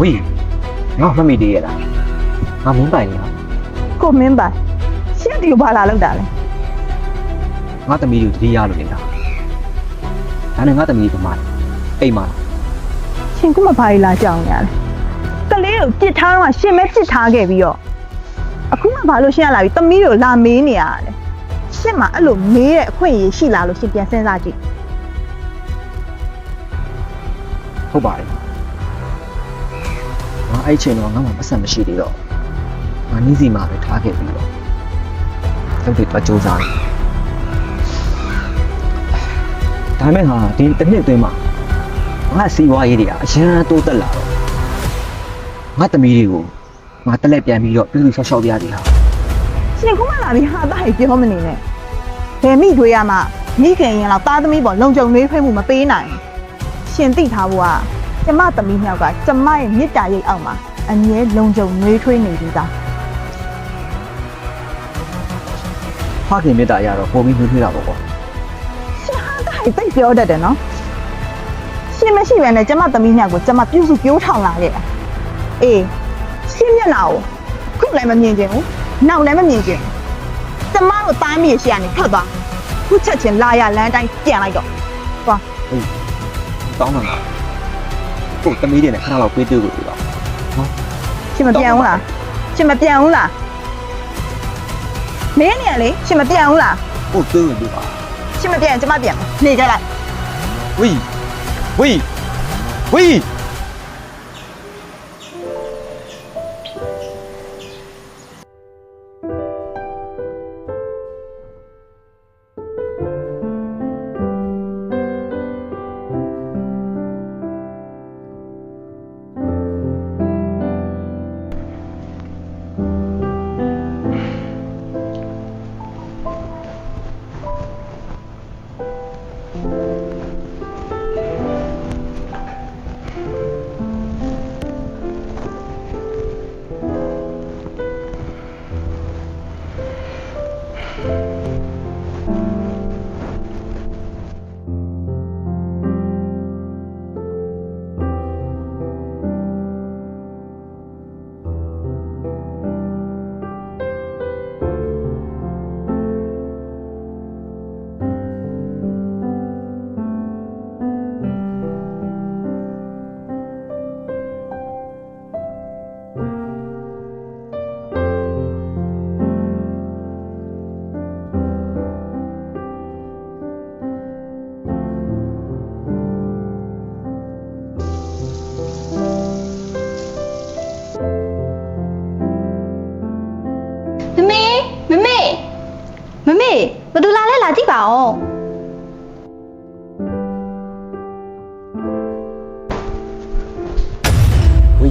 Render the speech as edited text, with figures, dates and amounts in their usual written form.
喂，我妈咪的啦，我明白了，ကိုမင်းပါရှင်းဒီကိုဘာလာလောက်တာလဲ 我的米就这样了的，反正我的米不买，哎妈， ရှင်ကမဘာလာကြောင်ရလဲကလေးကိုပြစ်ထားတော့ရှင်မဲပြစ်ထားခဲ့ပြီးတော့အခုမှဘာလို့ရှင်းရလာပြီသမီးကိုလာမေးနေရတယ်ရှင်းမှာအဲ့လိုမေးတဲ့အခွင့်အရေးရှိလာလို့ရှင်ပြန်စဉ်းစားကြည့် 好吧的，我爱情咯，我妈不什么事的咯，我你是妈的他给的咯，都得多纠缠。ဒါပေမဲ့ဟာဒီတစ်နှစ်အတွင်းမှာငါစီးပွားရေးတွေကအရင်တိုးတက်လာတော့ငါသမီးတွေကိုငါတက်လက်ပြန်ပြီးတော့ပြုစုဆောက်ရှောက်ပြရသေးတာ ရှင်ခုမှလာပြီးဟာသားကြီးပြောမနေနဲ့ဘယ်မိတွေးရမှာမိခင်ရင်လောက်သားသမီးပေါ်လုံခြုံနှွေးဖွေးမှုမပေးနိုင်ရှင်သိထားဖို့ကကျမသမီးမြောက်ကကျမရဲ့မြစ်တာရိတ်အောက်မှာအမြဲလုံခြုံနှွေးထွေးနေသေးတာ ဖခင်မေတ္တာရတော့ပုံပြီးနှွေးထွေးတာပေါ့ကွာ ရှင်ဟာသားကြီးသိပြောတတ်တယ်နော်ရှင်မရှိဘဲနဲ့ကျမသမီးမြောက်ကိုကျမပြုစုပြောထောင်လာခဲ့တာအေးရှင်မျက်နှာကိုခုလည်းမမြင်ချင်ဘူးနောက်လည်းမမြင်ချင်ကျမတို့သားမိရရှိရနေထွက်သွားခုချက်ချင်းလာရလမ်းတိုင်းပြန်လိုက်တော့သွား ဟုတ်တောင်းတာလားကိုသမီးတွေနဲ့ခဏလောက်ပေးတွေ့လို့ပြောနော် ရှင်မပြန်ဘူးလားရှင်မပြန်ဘူးလားမင်းနေရလေရှင်မပြန်ဘူးလား ကိုတွေ့ဝင်ပြပါ ရှင်မပြန်ကျမပြန်နေကြလိုက် ဝီဝီဝီ မမေဘယ်သူလာလဲလာကြည့်ပါဦး ဝီ